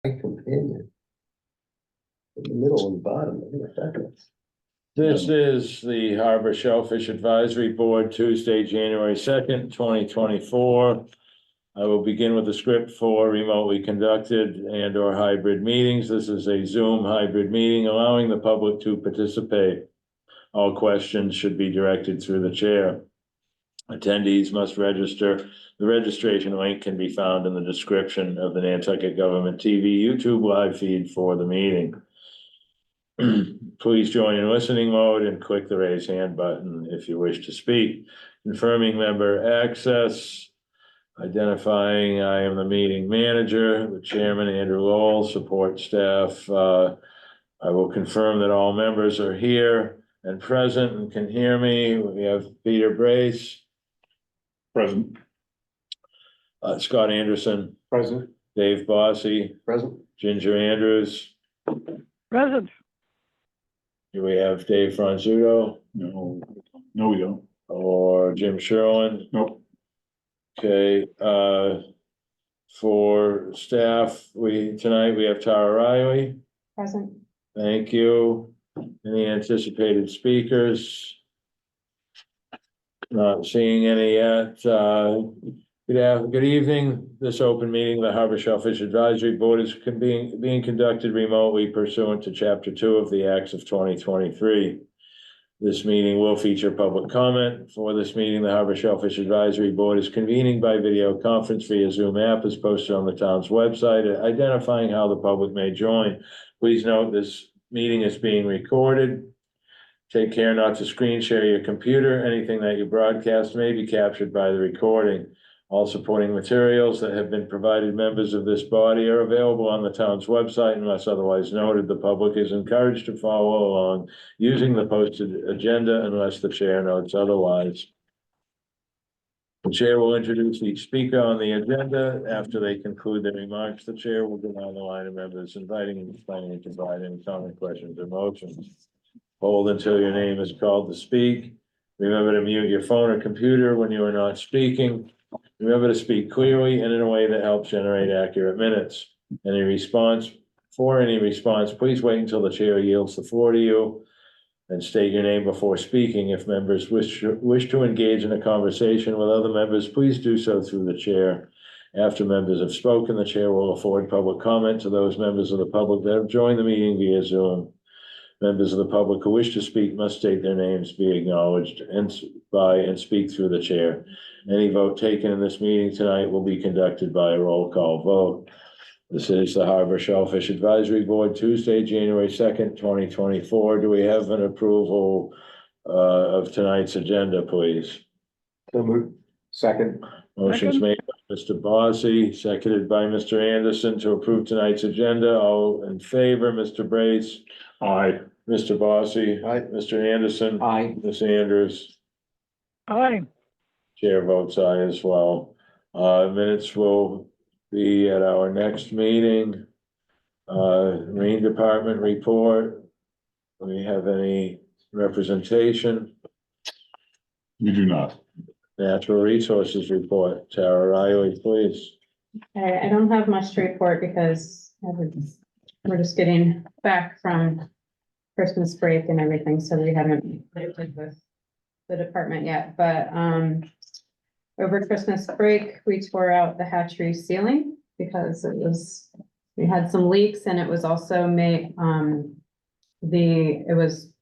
companion. In the middle and bottom, I think it's fabulous. This is the Harbor Shellfish Advisory Board, Tuesday, January 2nd, 2024. I will begin with the script for remotely conducted and or hybrid meetings. This is a Zoom hybrid meeting allowing the public to participate. All questions should be directed through the chair. Attendees must register. The registration link can be found in the description of the Nantucket Government TV YouTube live feed for the meeting. Please join in listening mode and click the raise hand button if you wish to speak. Confirming member access, identifying I am the meeting manager, the chairman, Andrew Lowell, support staff. I will confirm that all members are here and present and can hear me. We have Peter Brace. Present. Scott Anderson. Present. Dave Bossy. Present. Ginger Andrews. Present. Do we have Dave Franzuto No, we don't. or Jim Sherlin? Nope. Okay, for staff, tonight we have Tara Riley. Present. Thank you. Any anticipated speakers? Not seeing any yet. Good evening. This open meeting, the Harbor Shellfish Advisory Board is being conducted remotely pursuant to Chapter 2 of the Acts of 2023. This meeting will feature public comment. For this meeting, the Harbor Shellfish Advisory Board is convening by video conference via Zoom app as posted on the town's website, identifying how the public may join. Please note this meeting is being recorded. Take care not to screen share your computer. Anything that you broadcast may be captured by the recording. All supporting materials that have been provided members of this body are available on the town's website unless otherwise noted. The public is encouraged to follow along using the posted agenda unless the chair notes otherwise. The chair will introduce each speaker on the agenda. After they conclude their remarks, the chair will go down the line of members inviting and planning to provide any comment, questions, or motions. Hold until your name is called to speak. Remember to mute your phone or computer when you are not speaking. Remember to speak clearly and in a way that helps generate accurate minutes. Any response, please wait until the chair yields the floor to you and state your name before speaking. If members wish to engage in a conversation with other members, please do so through the chair. After members have spoken, the chair will afford public comment to those members of the public that have joined the meeting via Zoom. Members of the public who wish to speak must state their names, be acknowledged and speak through the chair. Any vote taken in this meeting tonight will be conducted by a roll call vote. This is the Harbor Shellfish Advisory Board, Tuesday, January 2nd, 2024. Do we have an approval of tonight's agenda, please? So moved. Second. Motion's made by Mr. Bossy, seconded by Mr. Anderson to approve tonight's agenda. All in favor, Mr. Brace? Aye. Mr. Bossy? Aye. Mr. Anderson? Aye. Ms. Andrews? Aye. Chair votes aye as well. Minutes will be at our next meeting. Marine Department report. Do we have any representation? We do not. Natural Resources report. Tara Riley, please. I don't have much to report because we're just getting back from Christmas break and everything, so we haven't connected with the department yet, but over Christmas break, we tore out the hatchery ceiling because we had some leaks, and it was also made, they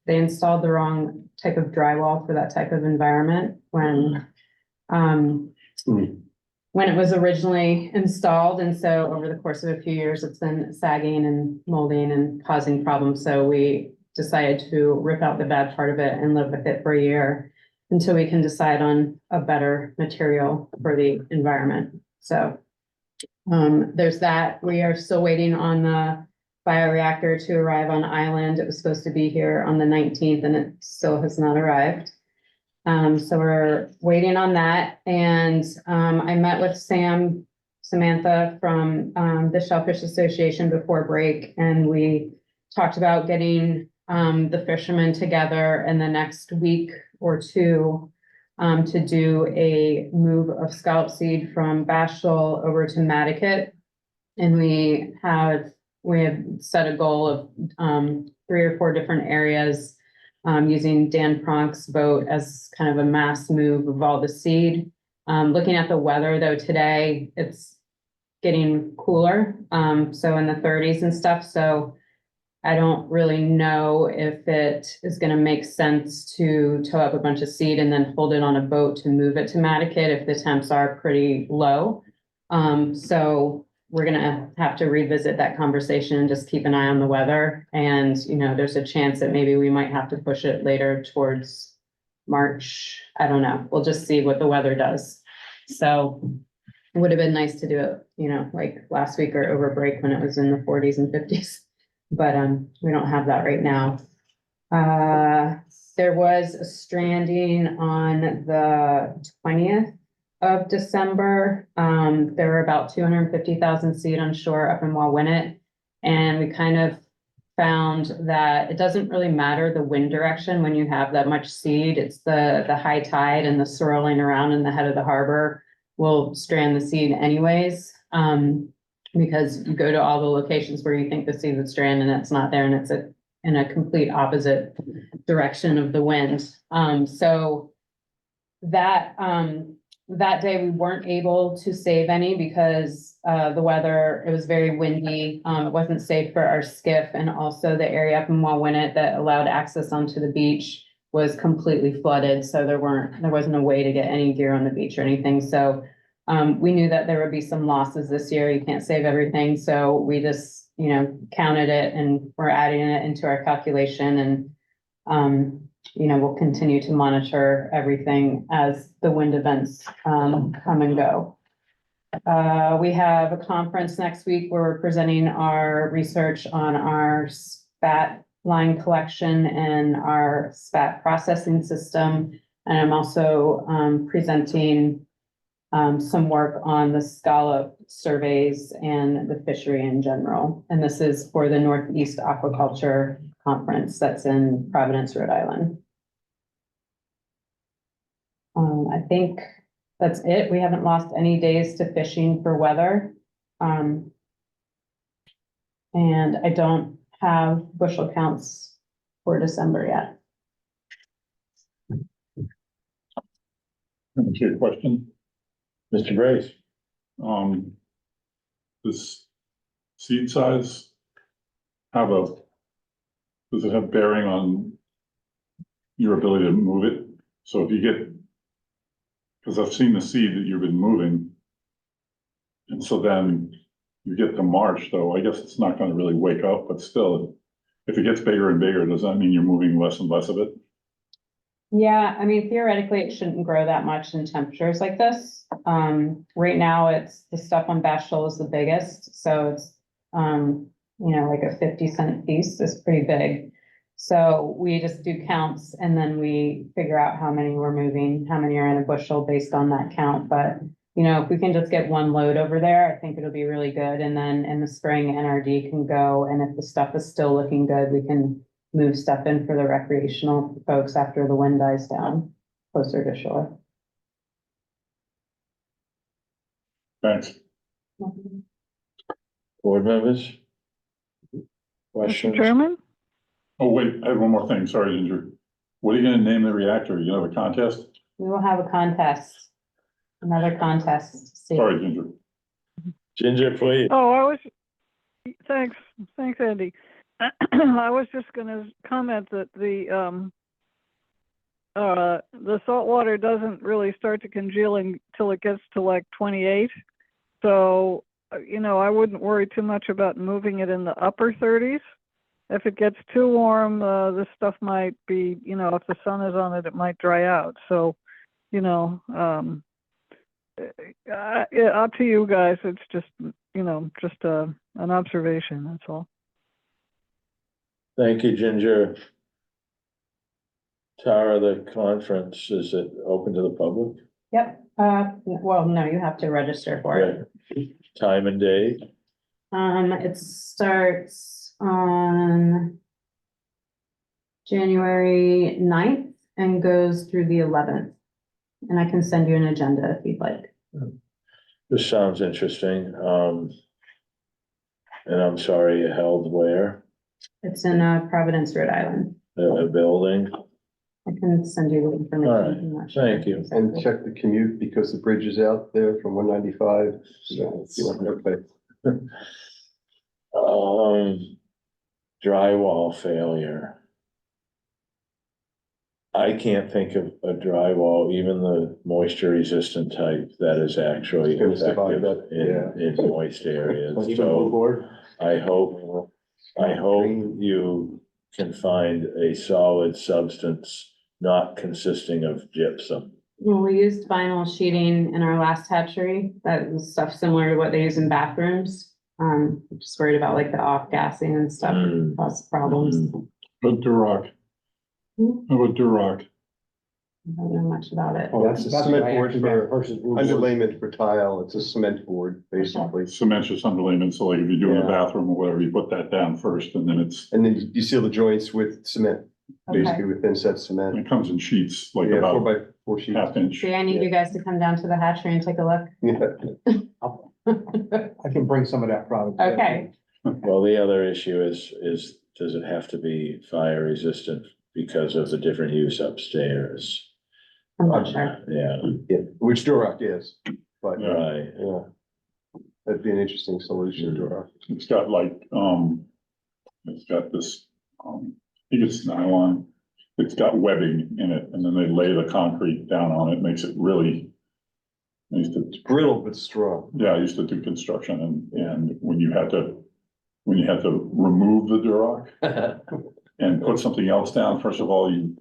installed the wrong type of drywall for that type of environment when it was originally installed. And so over the course of a few years, it's been sagging and molding and causing problems. So we decided to rip out the bad part of it and live with it for a year until we can decide on a better material for the environment. So there's that. We are still waiting on the bioreactor to arrive on island. It was supposed to be here on the 19th and it still has not arrived. So we're waiting on that. And I met with Samantha from the Shellfish Association before break, and we talked about getting the fishermen together in the next week or two to do a move of scallop seed from Bash Shoal over to Matticat And we have set a goal of, 3 or 4 different areas, using Dan Pronk's boat as kind of a mass move of all the seed. Looking at the weather though, today it's getting cooler, so in the 30s and stuff, so I don't really know if it is gonna make sense to tow up a bunch of seed and then hold it on a boat to move it to Mattakit if the temps are pretty low. So we're gonna have to revisit that conversation and just keep an eye on the weather. And, you know, there's a chance that maybe we might have to push it later towards March. I don't know. We'll just see what the weather does. So it would have been nice to do it, you know, like last week or over break when it was in the 40s and 50s. But we don't have that right now. There was a stranding on the 20th of December. There were about 250,000 seed on shore up in Wawinnett. And we kind of found that it doesn't really matter the wind direction when you have that much seed. It's the high tide and the swirling around in the head of the harbor will strand the seed anyways. Because you go to all the locations where you think the seed would strand and it's not there, and it's in a complete opposite direction of the wind. So that day we weren't able to save any because the weather, it was very windy. It wasn't safe for our skiff, and also the area up in Wawinnett that allowed access onto the beach was completely flooded. So there wasn't a way to get any gear on the beach or anything. So we knew that there would be some losses this year. You can't save everything. So we just, you know, counted it and we're adding it into our calculation. And, you know, we'll continue to monitor everything as the wind events come and go. We have a conference next week where we're presenting our research on our spat line collection and our spat processing system. And I'm also presenting some work on the scallop surveys and the fishery in general. And this is for the Northeast Aquaculture Conference that's in Providence, Rhode Island. I think that's it. We haven't lost any days to fishing for weather. And I don't have bushel counts for December yet. Okay, question. Mr. Brace? This seed size does it have bearing on your ability to move it? So if you get, because I've seen the seed that you've been moving. And so then you get to March, though, I guess it's not gonna really wake up, but still, if it gets bigger and bigger, does that mean you're moving less and less of it? Yeah, I mean, theoretically, it shouldn't grow that much in temperatures like this. Right now, it's the stuff on Bass Shoal is the biggest, so it's, you know, like a 50-cent piece is pretty big. So we just do counts and then we figure out how many we're moving, how many are in a bushel based on that count. But, you know, if we can just get one load over there, I think it'll be really good. And then in the spring, NRD can go, and if the stuff is still looking good, we can move stuff in for the recreational folks after the wind dies down closer to shore. Thanks. Board members? Mr. Questions? Chairman? Oh, wait, I have one more thing. Sorry, Ginger. What are you gonna name the reactor? You gonna have a contest? We will have a contest, another contest. See. Sorry, Ginger. Ginger, please. Oh, thanks, Andy. I was just gonna comment that the salt water doesn't really start to congeal until it gets to like 28. So, you know, I wouldn't worry too much about moving it in the upper 30s. If it gets too warm, this stuff might be, you know, if the sun is on it, it might dry out. So, you know, up to you guys. It's just, you know, just an observation, that's all. Thank you, Ginger. Tara, the conference, is it open to the public? Yep, well, no, you have to register for it. Right. Time and date? It starts on January 9th and goes through the 11th. And I can send you an agenda if you'd like. This sounds interesting. And I'm sorry, held where? It's in Providence, Rhode Island. A building? I can send you the information. All right. I'm not sure Thank you. And exactly. check the commute because the bridge is out there from 195. Okay. Drywall failure. I can't think of a drywall, even the moisture resistant type, that is actually It's gonna survive effective that, in moist areas. Even So board? I hope you can find a solid substance not consisting of gypsum. Well, we used vinyl sheeting in our last hatchery. That was stuff similar to what they use in bathrooms. Just worried about like the off gassing and stuff, cause problems. But Duroc. Hmm. How about Duroc? I don't know much about it. Oh, that's a cement board for versus underlayment for tile. It's a cement board, basically. Cementous underlayment, so like if you're doing the Yeah. bathroom or whatever, you put that down first and then And then you seal the joints with cement, Okay. basically with thin set cement. it comes in sheets, like Yeah, about 4x4 sheets. half inch. See, I need you guys to come down to the hatchery and take a look. Yeah. I can bring some of that product. Okay, Well, the other issue is does it have to be fire resistant because of the different use upstairs? I'm not sure. Yeah, Yeah, which Duroc is, but, Yeah. right. yeah. That'd be an interesting solution, Duroc. It's got like, it's got this, I think it's nylon. It's got webbing in it and then they lay the concrete down on it, makes it really. I used to, It's brittle but strong. yeah, I used to do construction and when you had to remove the Duroc and put something else down, first of all, the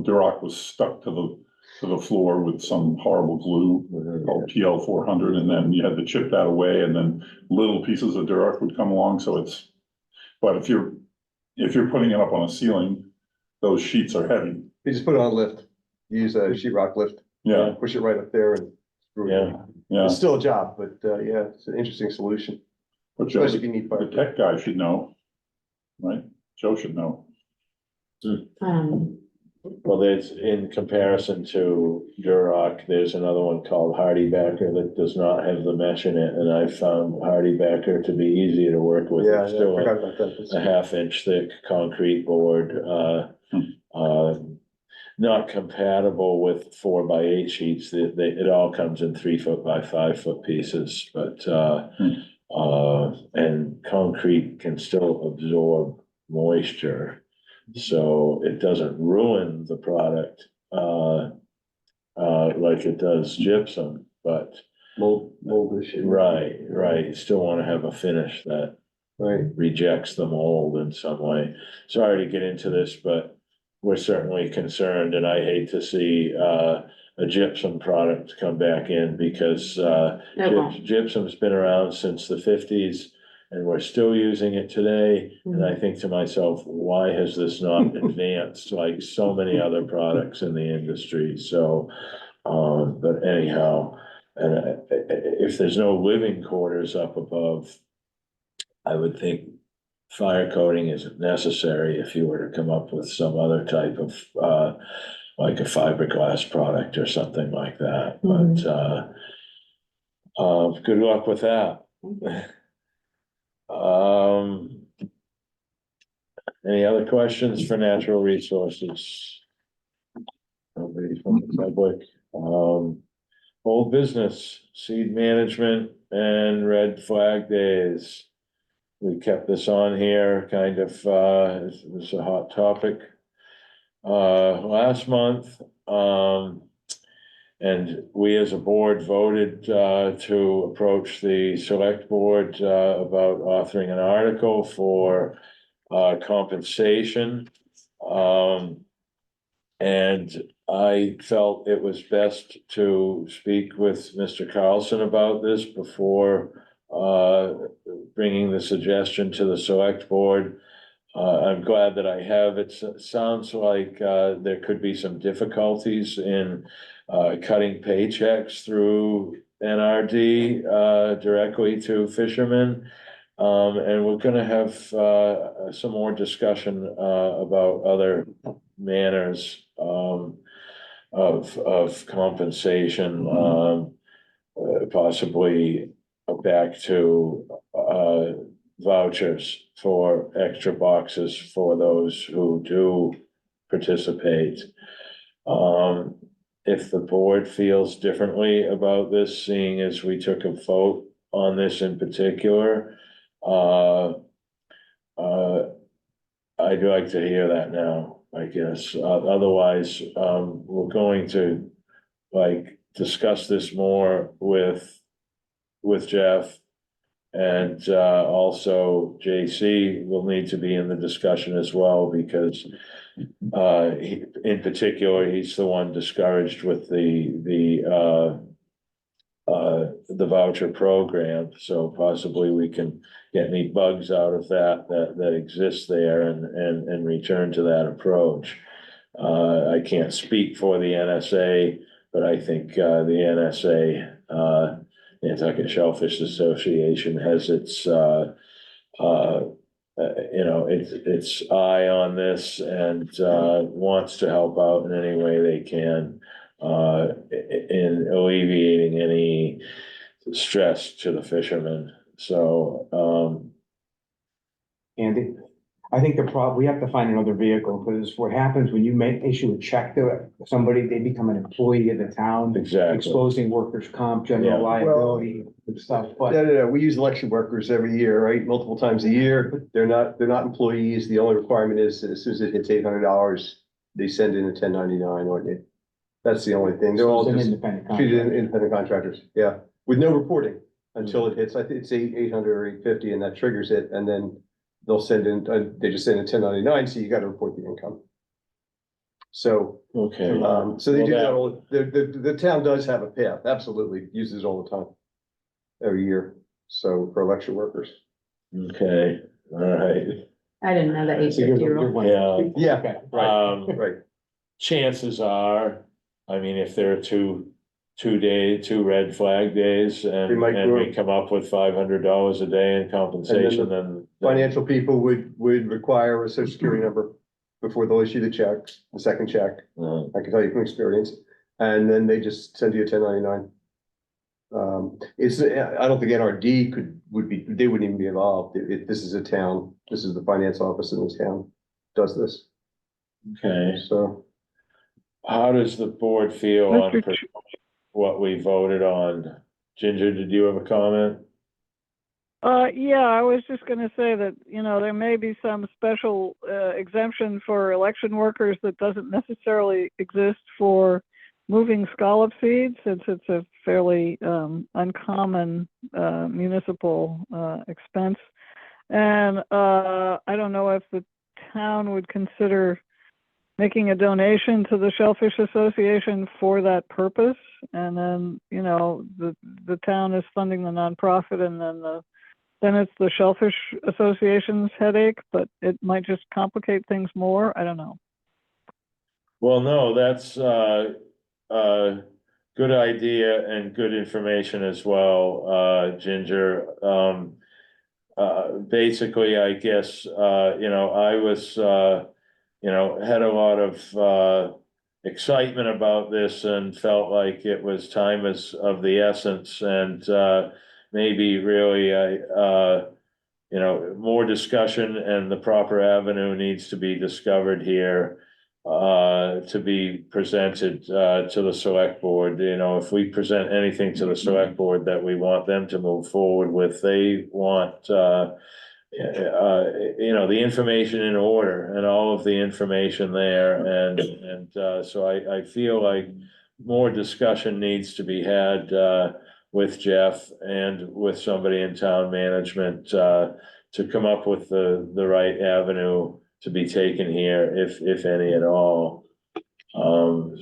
Duroc was stuck to the floor with some horrible glue called PL 400, and then you had to chip that away, and then little pieces of Duroc would come along, so it's, but if you're putting it up on a ceiling, those sheets are heavy. You just put it on lift. You use a sheetrock lift, Yeah, push it right up there and screw it in. Yeah, It's still a job, but, yeah, it's an interesting solution, but Joe, especially if you need the fire. tech guy should know, right? Joe should know. well, there's, in comparison to Duroc, there's another one called Hardy Backer that does not have the mesh in it, and I found Hardy Backer to be easier to work with. Yeah, It's yeah, I still forgot about that. a 1/2 inch thick concrete board, not compatible with 4x8 sheets. It all comes in 3 foot by 5 foot pieces, but, and concrete can still absorb moisture. So it doesn't ruin the product, like it does gypsum, but, Mold issue. right, you still wanna have a finish that Right. rejects the mold in some way. Sorry to get into this, but we're certainly concerned, and I hate to see, a gypsum product come back in because, It won't. gypsum's been around since the 50s. And we're still using it today, and I think to myself, why has this not advanced like so many other products in the industry? So, but anyhow, and if there's no living quarters up above, I would think fire coating isn't necessary if you were to come up with some other type of, like a fiberglass product or something like that, but, good luck with that. Any other questions for natural resources? Nobody from the public, old business, seed management and red flag days. We kept this on here, kind of, it's a hot topic. Last month, and we as a board voted to approach the select board about authoring an article for compensation. And I felt it was best to speak with Mr. Carlson about this before bringing the suggestion to the select board. I'm glad that I have. It sounds like there could be some difficulties in cutting paychecks through NRD directly to fishermen. And we're gonna have some more discussion about other manners of compensation, possibly back to vouchers for extra boxes for those who do participate. If the board feels differently about this, seeing as we took a vote on this in particular, I'd like to hear that now, I guess. Otherwise, we're going to like discuss this more with Jeff. And also JC will need to be in the discussion as well, because in particular, he's the one discouraged with the voucher program. So possibly we can get any bugs out of that exists there and return to that approach. I can't speak for the NSA, but I think the NSA, Nantucket Shellfish Association, has its its eye on this and wants to help out in any way they can in alleviating any stress to the fishermen. So Andy, I think we have to find another vehicle, because what happens when you issue a check to somebody, they become an employee of the town. exactly. Exposing workers' comp, Yeah. general liability and stuff, but. No, we use election workers every year, right? Multiple times a year. They're not employees. The only requirement is as soon as it hits $800, they send in a 1099 or it. That's the only thing. They're all It's an just independent treated contractor. independent contractors, yeah, with no reporting until it hits, I think it's 800 or 850, and that triggers it, and then they'll send in, they just send a 1099, so you gotta report the income. So, Okay, so they Well, do that that- all, the town does have a path, absolutely, uses it all the time. Every year, so for election workers. okay, all right. I didn't know the So you're 850 you're rule. one. Yeah. Yeah, Okay. right, Um, right. chances are, I mean, if there are two red flag days and might we grow. come up with $500 a day in compensation, then. Financial people would require a social security number before they'll issue the check, the second check. I can tell you from experience, and then they just send you a 1099. I don't think NRD they wouldn't even be involved. This is a town, this is the finance office in this town does this, Okay, so. how does the board feel on Mr. Ch- what we voted on? Ginger, did you have a comment? Yeah, I was just gonna say that, there may be some special exemption for election workers that doesn't necessarily exist for moving scallop seeds, since it's a fairly uncommon municipal expense. And I don't know if the town would consider making a donation to the Shellfish Association for that purpose. And then, the town is funding the nonprofit, and then it's the Shellfish Association's headache, but it might just complicate things more. I don't know. Well, no, that's good idea and good information as well, Ginger. Basically, I guess, I was, had a lot of excitement about this and felt like it was time of the essence, and maybe really, more discussion and the proper avenue needs to be discovered here to be presented to the select board. If we present anything to the select board that we want them to move forward with, they want the information in order and all of the information there. And so I feel like more discussion needs to be had with Jeff and with somebody in town management to come up with the right avenue to be taken here, if any at all. So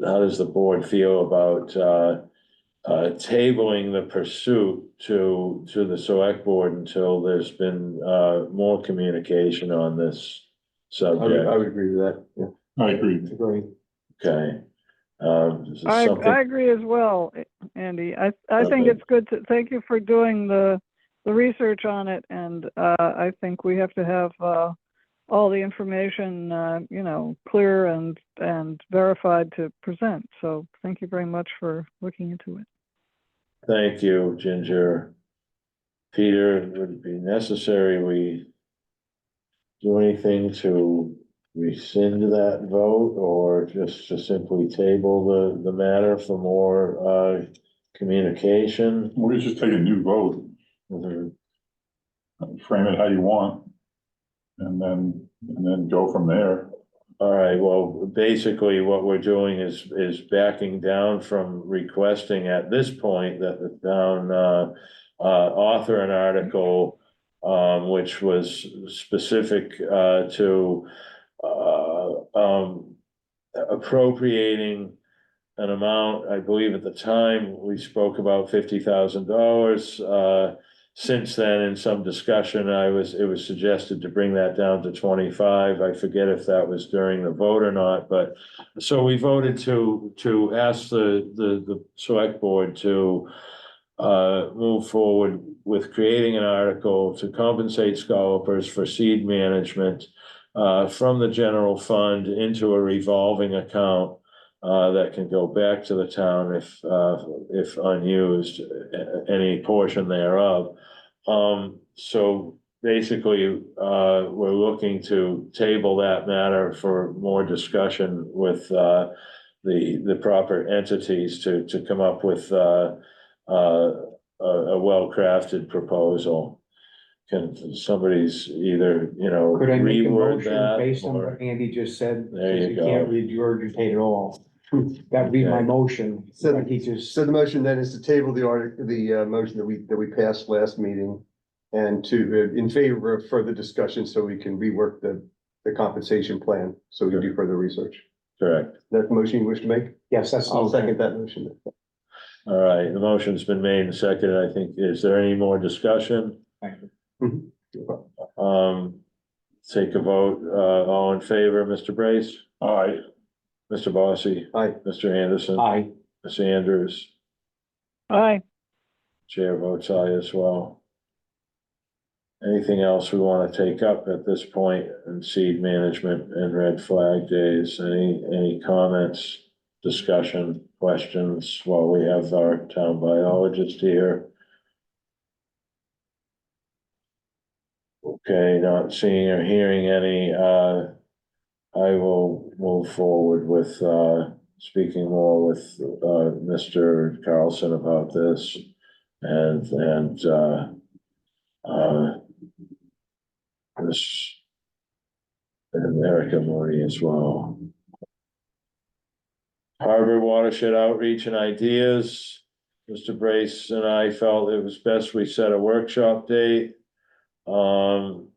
how does the board feel about tabling the pursuit to the select board until there's been more communication on this I subject? would agree with that, yeah. I agree. Agree. Okay. This is I something, agree as well, Andy. I think it's good to, thank you for doing the research on it, and I think we have to have all the information, clear and verified to present. So thank you very much for looking into it. thank you, Ginger. Peter, would it be necessary we do anything to rescind that vote, or just to simply table the matter for more, communication? We just take a new vote, Mhm. frame it how you want. And then go from there. All right, well, basically what we're doing is backing down from requesting at this point that the town, author an article, which was specific, to, appropriating an amount, I believe at the time, we spoke about $50,000. Since then, in some discussion, it was suggested to bring that down to 25. I forget if that was during the vote or not, but so we voted to ask the select board to move forward with creating an article to compensate scholars for seed management from the general fund into a revolving account that can go back to the town if unused, any portion thereof. So basically, we're looking to table that matter for more discussion with the proper entities to come up with a well-crafted proposal. Can somebody's either, Could I make a reword motion that, based on or- what Andy just said? There you Because can't go. regurgitate it all. That'd be my Okay. motion, So- like he just, So the motion then is to table the motion that we passed last meeting and to, in favor of further discussion, so we can rework the compensation plan, so we can do further research. Correct. That the motion you wish to make? yes, that's. I'll second that motion. All right, the motion's been made and seconded. I think, is there any more discussion? Thank you. Take a vote, all in favor, Mr. Brace, All right, Mr. Bossy, Aye. Mr. Anderson, Aye. Ms. Andrews, Aye. chair votes aye as well. Anything else we want to take up at this point in seed management and red flag days? Any comments, discussion, questions while we have our town biologist here? Okay, not seeing or hearing any, I will move forward with, speaking more with, Mr. Carlson about this and, this and Erica Marie as well. Harbor watershed outreach and ideas. Mr. Brace and I felt it was best we set a workshop date. And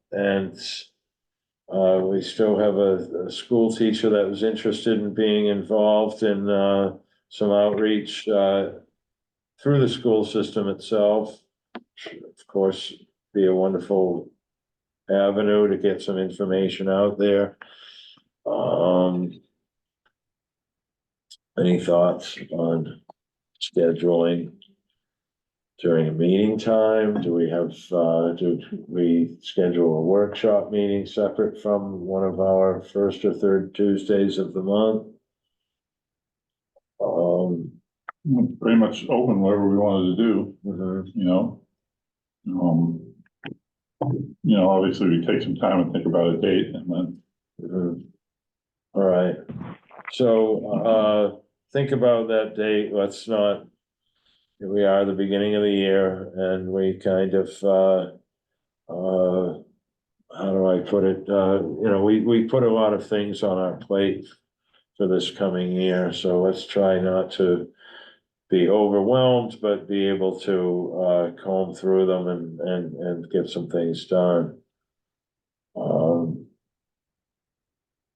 we still have a school teacher that was interested in being involved in some outreach through the school system itself. Of course, be a wonderful avenue to get some information out there. Any thoughts on scheduling during a meeting time? Do we schedule a workshop meeting separate from one of our first or third Tuesdays of the month? pretty much open whatever we wanted to do, Mhm. you know? Obviously we take some time and think about a date and then, Mhm. All right, so, think about that date, let's not, here we are, the beginning of the year, and we kind of, how do I put it, we put a lot of things on our plate for this coming year, so let's try not to be overwhelmed, but be able to, comb through them and get some things done.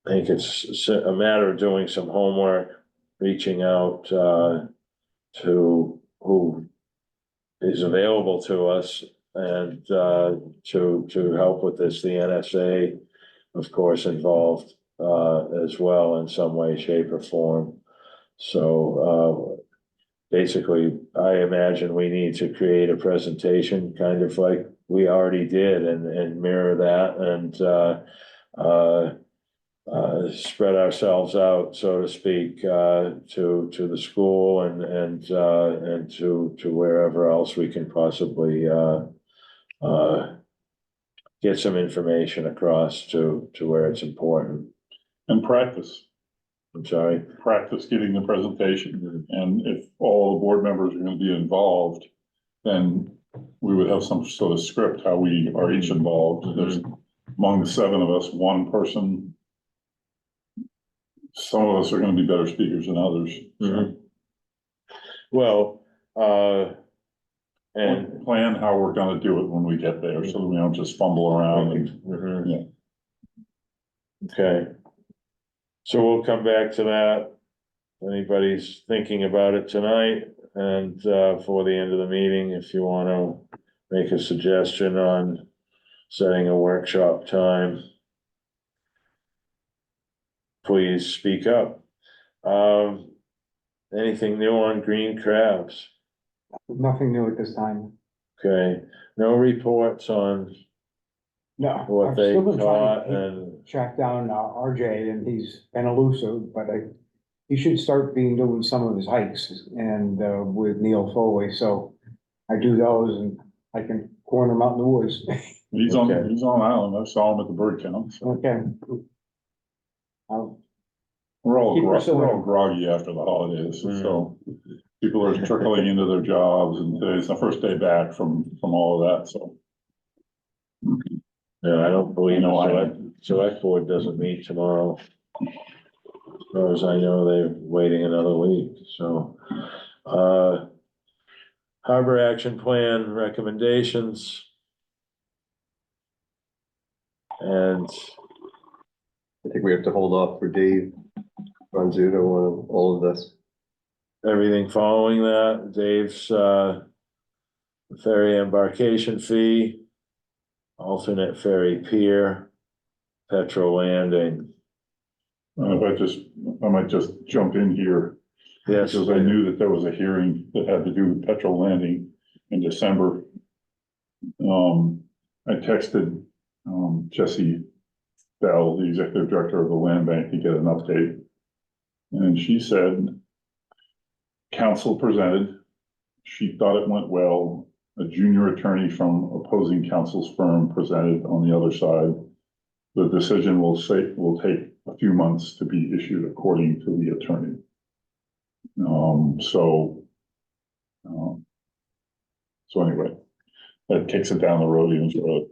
I think it's a matter of doing some homework, reaching out, to who is available to us and, to help with this, the NSA, of course, involved, as well in some way, shape or form. So, basically, I imagine we need to create a presentation, kind of like we already did, and mirror that and, spread ourselves out, so to speak, to the school and to wherever else we can possibly get some information across to where it's important. And practice giving the presentation. And if all the board members are gonna be involved, then we would have some sort of script, how we are each involved. There's, among the 7 of us, one person. Some of us are gonna be better speakers than others. Mhm. Well, and. Plan how we're gonna do it when we get there, so that we don't just fumble around and. Mhm. Yeah. Okay. So we'll come back to that. If anybody's thinking about it tonight and for the end of the meeting, if you wanna make a suggestion on setting a workshop time, please speak up. Anything new on green crabs? Nothing new at this time. Okay, no reports on No. what I've they still been caught trying to and, track down RJ, and he's been elusive, but he should start doing some of his hikes and with Neil Foley, so I do those and I can corner him out in the woods. He's Okay. on island. I saw him at the bird count. So Okay. I'll we're all Keep pursuing. groggy after the holidays, Mm. so people are trickling into their jobs, and today's the first day back from all of that, so. yeah, I don't believe No, the select board doesn't meet tomorrow. As far as I know, they're waiting another week, so. Harbor Action Plan recommendations. And I think we have to hold off for Dave Ronzuto on all of this. everything following that, Dave's, ferry embarkation fee, alternate ferry pier, petrol landing. I might just jump in here, Yes, because I knew that there was a hearing that had to do with petrol landing in December. I texted, Jesse Bell, the executive director of the land bank, to get an update. And she said, council presented, she thought it went well. A junior attorney from opposing counsel's firm presented on the other side. The decision will take a few months to be issued according to the attorney. So anyway, that kicks it down the road even further.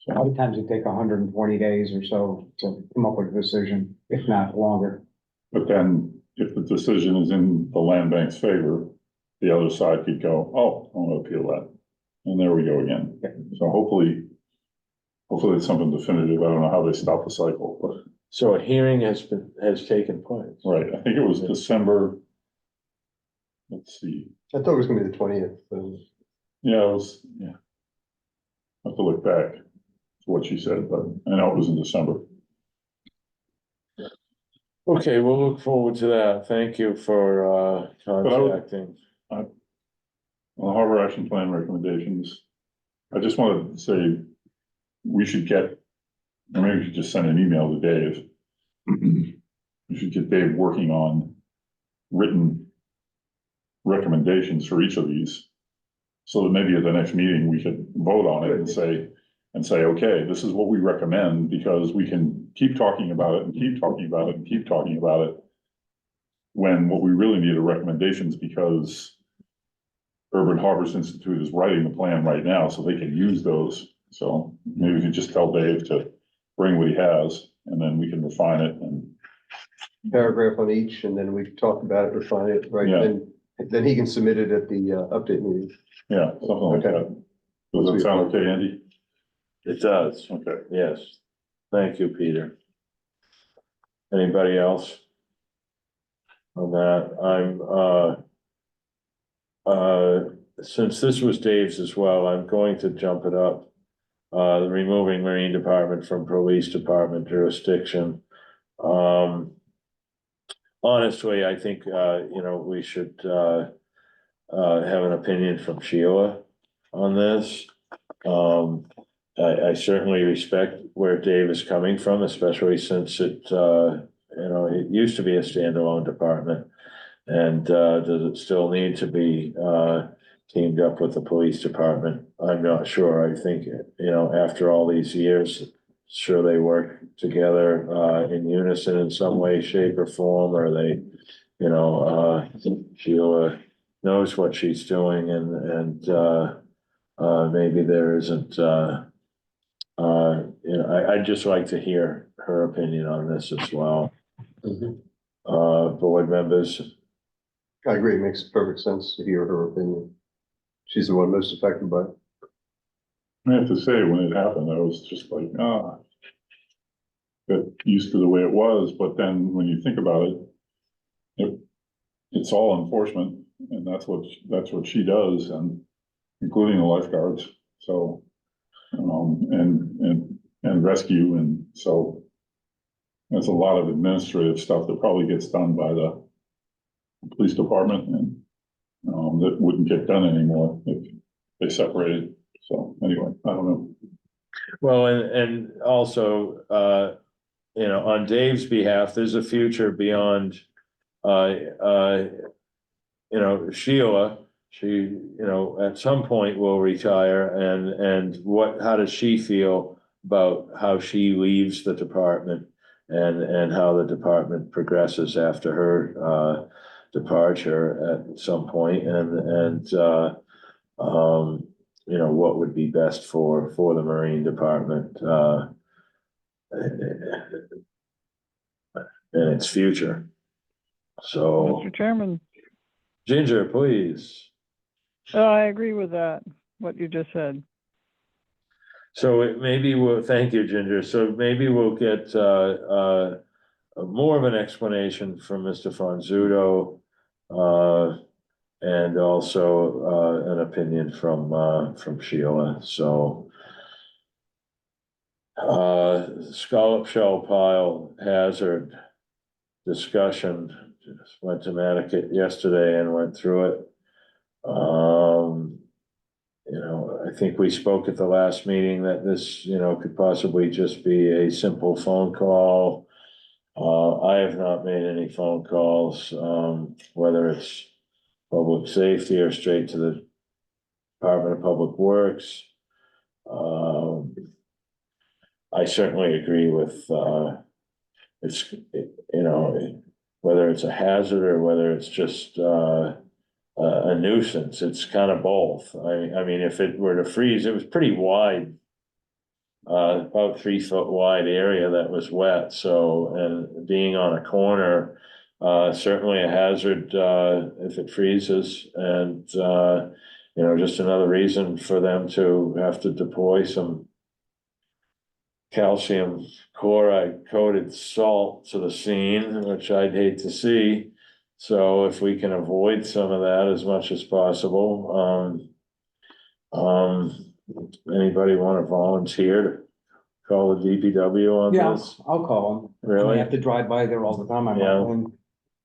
A lot of times it take 120 days or so to come up with a decision, if not longer. But then if the decision is in the land bank's favor, the other side could go, oh, I want to appeal that. And there we go again. So hopefully it's something definitive. I don't know how they stop the cycle, but so a hearing has taken place. right, I think it was December. Let's see. I thought it was gonna be the 20th. Yeah, it was, yeah. I have to look back to what she said, but I know it was in December. Okay, we'll look forward to that. Thank you for contacting. On the Harbor Action Plan recommendations, I just wanted to say, we should get, or maybe we should just send an email to Dave. We should get Dave working on written recommendations for each of these. So that maybe at the next meeting, we could vote on it and say, okay, this is what we recommend, because we can keep talking about it and keep talking about it and keep talking about it. When what we really need are recommendations, because Urban Harbors Institute is writing the plan right now, so they can use those. So maybe we could just tell Dave to bring what he has, and then we can refine it and. Paragraph on each, and then we talk about it, refine it, right? Yeah. Then he can submit it at the update meeting. Yeah, something like Okay. that. Does that sound okay, Andy? It does, Okay. yes. Thank you, Peter. Anybody else? On that, since this was Dave's as well, I'm going to jump it up. The removing Marine Department from Police Department jurisdiction. Honestly, I think, we should, have an opinion from Sheila on this. I certainly respect where Dave is coming from, especially since it used to be a standalone department. And does it still need to be teamed up with the police department. I'm not sure. I think, after all these years, sure they work together, in unison in some way, shape or form, or they, Sheila knows what she's doing and maybe there isn't, I'd just like to hear her opinion on this as well. Board members, I agree, it makes perfect sense to hear her opinion. She's the one most affected by it. I have to say, when it happened, I was just like, got used to the way it was, but then when you think about it, it's all enforcement, and that's what she does, and including the lifeguards, so, and rescue, and so there's a lot of administrative stuff that probably gets done by the police department, and that wouldn't get done anymore if they separated. So anyway, I don't know. well, and also, on Dave's behalf, there's a future beyond, Sheila. She, at some point will retire, and how does she feel about how she leaves the department and how the department progresses after her, departure at some point, and what would be best for the Marine Department, in its future. So, Mr. Chairman, Ginger, please. I agree with that, what you just said. So thank you, Ginger. So maybe we'll get, more of an explanation from Mr. Fonzuto, and also, an opinion from Sheila, so. Scallop shell pile hazard discussion, just went to Mattocket yesterday and went through it. I think we spoke at the last meeting that this, could possibly just be a simple phone call. I have not made any phone calls, whether it's public safety or straight to the Department of Public Works. I certainly agree with, whether it's a hazard or whether it's just, a nuisance, it's kind of both. I mean, if it were to freeze, it was pretty wide. About 3 foot wide area that was wet, so, and being on a corner, certainly a hazard, if it freezes, and, just another reason for them to have to deploy some calcium chloride coated salt to the scene, which I'd hate to see. So if we can avoid some of that as much as possible, anybody want to volunteer to call the DPW on Yeah, this? I'll call them. I Really? have to drive by there all the time. Yeah. And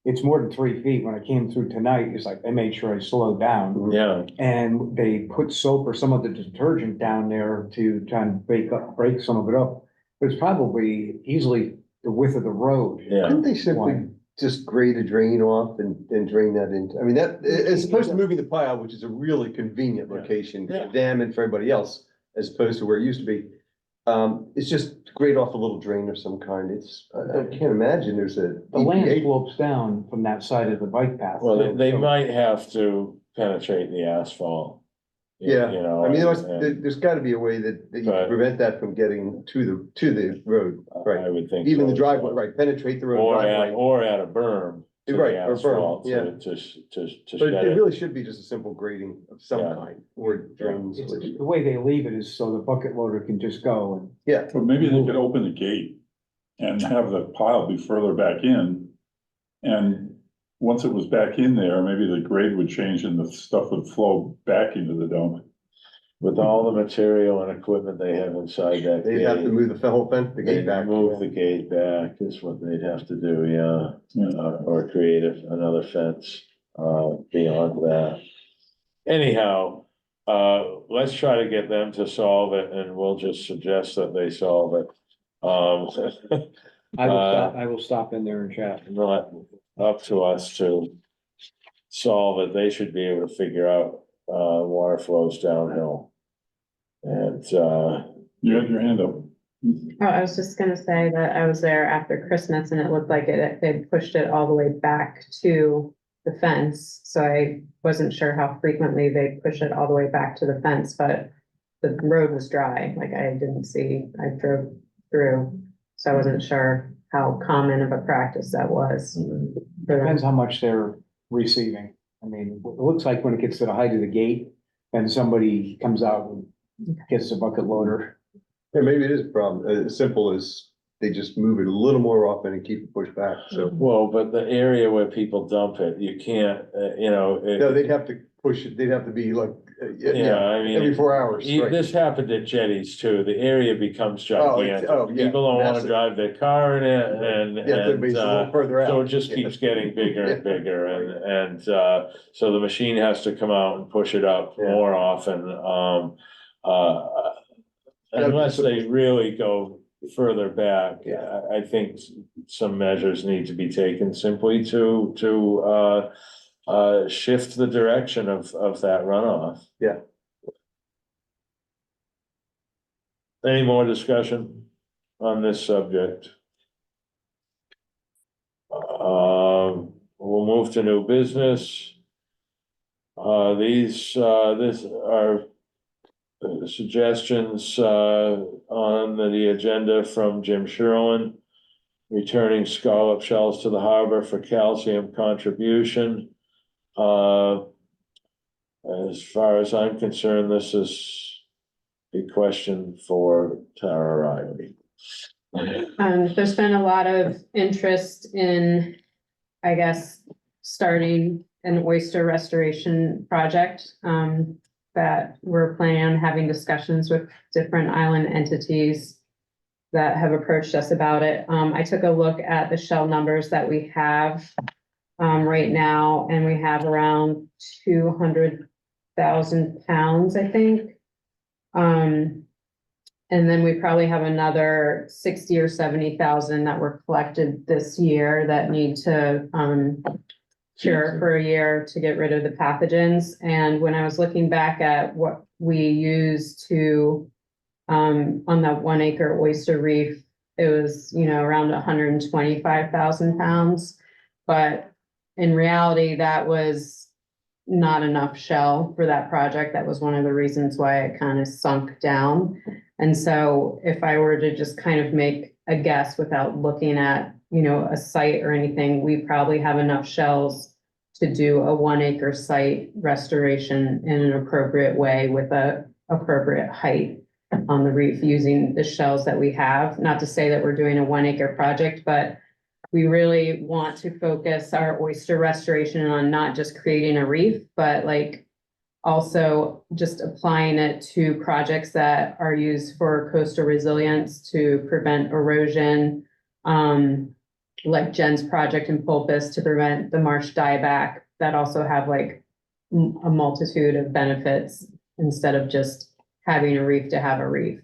it's more than 3 feet. When I came through tonight, it's like they made sure I slowed down. Yeah, And they put soap or some of the detergent down there to try and break some of it up. But it's probably easily the width of the road. yeah. Couldn't they simply just grade a drain off and drain that into, I mean, that, as opposed to moving the pile, which is a really convenient location Yeah. for them and for everybody else, as opposed to where it used to be. It's just grade off a little drain of some kind. I can't imagine there's a. The land EPA slopes down from that side of the bike path. Well, they So- might have to penetrate the asphalt. Yeah, I mean, and there's gotta be a way that you But- can prevent that from getting to the road, right? I would think. Even the so. driveway, right, penetrate the road Or driveway. at a berm. To the Right, or berm, asphalt yeah. To But shed it it. really should be just a simple grading of some Yeah. kind, or drains. It's the way they leave it is so the bucket loader can just go and. Yeah, But maybe they could open the gate and have the pile be further back in. And once it was back in there, maybe the grade would change and the stuff would flow back into the dump. With all the material and equipment they have inside that they'd have to gate, move the whole fence, the they'd gate back. move the gate back is what they'd have to do, yeah. Yeah. Or create another fence, beyond that. Anyhow, let's try to get them to solve it and we'll just suggest that they solve it. I will stop in there and chat. Not up to us to solve it. They should be able to figure out water flows downhill. And, You had your hand up. Oh, I was just gonna say that I was there after Christmas and it looked like they'd pushed it all the way back to the fence. So I wasn't sure how frequently they push it all the way back to the fence, but the road was dry, like I drove through. So I wasn't sure how common of a practice that was. for them. Depends how much they're receiving. I mean, it looks like when it gets to the height of the gate, then somebody comes out and gets a bucket loader. Yeah, maybe it is a problem, as simple as they just move it a little more often and keep it pushed back, so. well, but the area where people dump it, you can't, No, they'd have to push it, they'd have to be like, yeah, I mean. every 4 hours, right? This happened at jetties too. The area becomes gigantic. oh, yeah, People don't wanna massive. drive their car in it and, Yeah, everybody's a little further out. so it just keeps getting bigger and bigger and, so the machine has to come out and push it up Yeah. more often, unless they really go further back. Yeah. I think some measures need to be taken simply to, shift the direction of that runoff. Yeah. Any more discussion on this subject? We'll move to new business. This are suggestions, on the agenda from Jim Sherwin. Returning scallop shells to the harbor for calcium contribution. As far as I'm concerned, this is a question for Tara Riley. There's been a lot of interest in, I guess, starting an oyster restoration project, that we're planning on having discussions with different island entities that have approached us about it. I took a look at the shell numbers that we have, right now, and we have around 200,000 pounds, I think. And then we probably have another 60 or 70,000 that were collected this year that need to, cure for a year to get rid of the pathogens. And when I was looking back at what we used to, on that 1 acre oyster reef, it was, around 125,000 pounds. But in reality, that was not enough shell for that project. That was one of the reasons why it kind of sunk down. And so if I were to just kind of make a guess without looking at, a site or anything, we probably have enough shells to do a 1 acre site restoration in an appropriate way with a appropriate height on the reef using the shells that we have. Not to say that we're doing a 1 acre project, but we really want to focus our oyster restoration on not just creating a reef, but also just applying it to projects that are used for coastal resilience to prevent erosion, like Jen's project in Pulpus to prevent the marsh dieback, that also have a multitude of benefits instead of just having a reef to have a reef.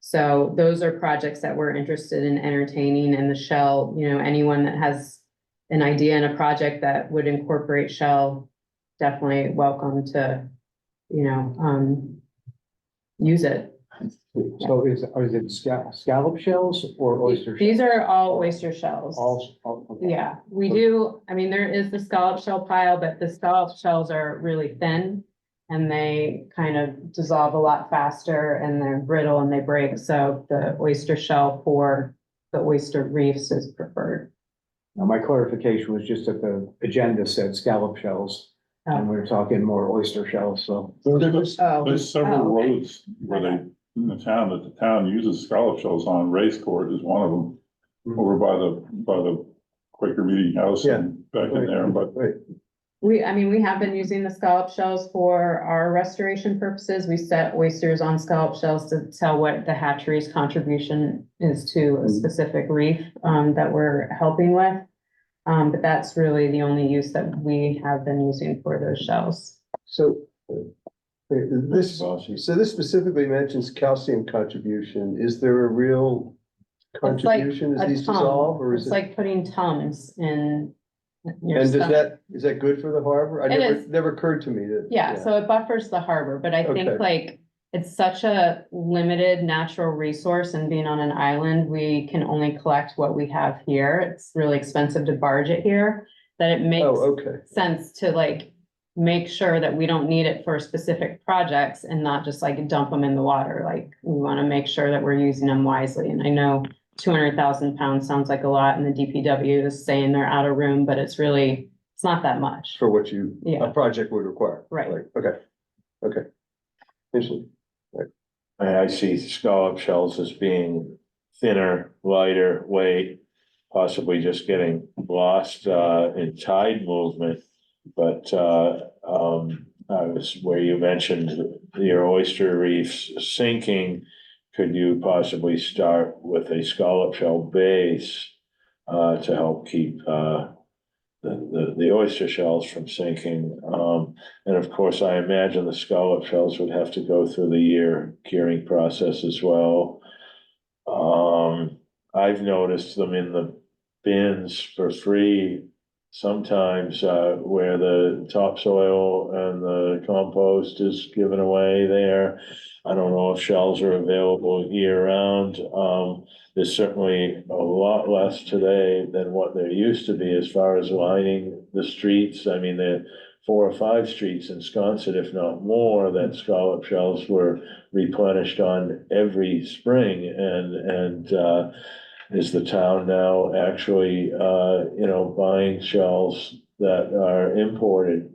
So those are projects that we're interested in entertaining, and the shell, anyone that has an idea and a project that would incorporate shell, definitely welcome to, use it. So is it scallop shells or oyster? These shells? are all oyster shells. Okay. Yeah, we do, there is the scallop shell pile, but the scallop shells are really thin. And they kind of dissolve a lot faster and they're brittle and they break, so the oyster shell for the oyster reefs is preferred. Now, my clarification was just that the agenda said scallop shells, and we were talking more oyster shells, so. There's several okay. roads where they, in the town, that the town uses scallop shells on. Race Court is one of them, over by the Quaker Meeting House and back in there, but. Right. We have been using the scallop shells for our restoration purposes. We set oysters on scallop shells to tell what the hatchery's contribution is to a specific reef, that we're helping with. But that's really the only use that we have been using for those shells. So this specifically mentions calcium contribution. Is there a real contribution as A these tum. dissolve, or is It's it? like putting tums in your And stomach. is that good for the harbor? It is. Never occurred to me that. Yeah, so it buffers the harbor, but I Okay. think like it's such a limited natural resource, and being on an island, we can only collect what we have here. It's really expensive to barge it here, that it makes Oh, okay. sense to like make sure that we don't need it for specific projects and not just like dump them in the water. Like, we want to make sure that we're using them wisely. And I know 200,000 pounds sounds like a lot, and the DPW is saying they're out of room, but it's not that much. For what Yeah. a project would require. Right. Okay. Okay. Interesting. I see scallop shells as being thinner, lighter weight, possibly just getting lost in tide movement. But I was where you mentioned your oyster reefs sinking. Could you possibly start with a scallop shell base to help keep the oyster shells from sinking? And of course, I imagine the scallop shells would have to go through the year curing process as well. I've noticed them in the bins for free sometimes where the topsoil and the compost is given away there. I don't know if shells are available year round. There's certainly a lot less today than what there used to be as far as lining the streets. I mean, there are 4 or 5 streets in Wisconsin, if not more, that scallop shells were replenished on every spring. And is the town now actually, buying shells that are imported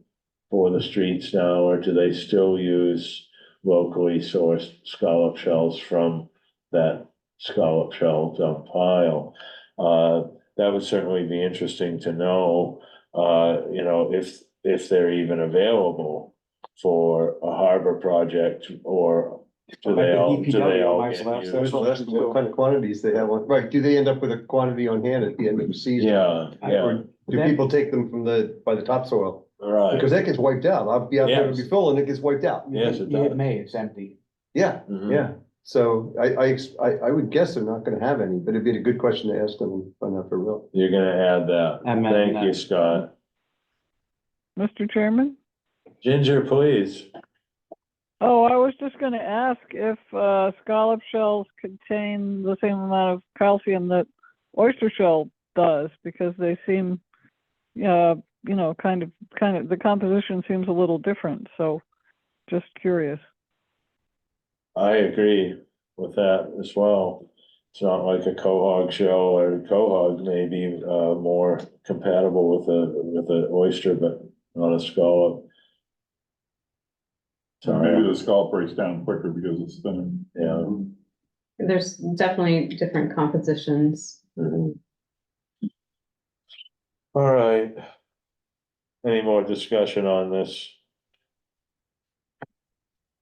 for the streets now, or do they still use locally sourced scallop shells from that scallop shell dump pile? That would certainly be interesting to know, if they're even available for a harbor project, or do they all get used? What kind of quantities they have on, right, do they end up with a quantity on hand at the end of the season? Yeah, Or do people take them by the topsoil? right. Because that gets wiped out. I'll be out there, it'll be Yes. full and it gets wiped out. Yes, it You hit does. May, it's empty. Yeah, Mhm. yeah. So I would guess they're not gonna have any, but it'd be a good question to ask them and find out for real. You're gonna add that. I'm Thank adding you, that. Scott. Mr. Chairman? Ginger, please. Oh, I was just gonna ask if scallop shells contain the same amount of calcium that oyster shell does, because they seem, kind of, the composition seems a little different, so just curious. I agree with that as well. It's not like a quahog shell, or quahog may be more compatible with a oyster, but not a scallop. So maybe the scallop breaks down quicker because it's thinner. Yeah. There's definitely different compositions. Mhm. All right. Any more discussion on this?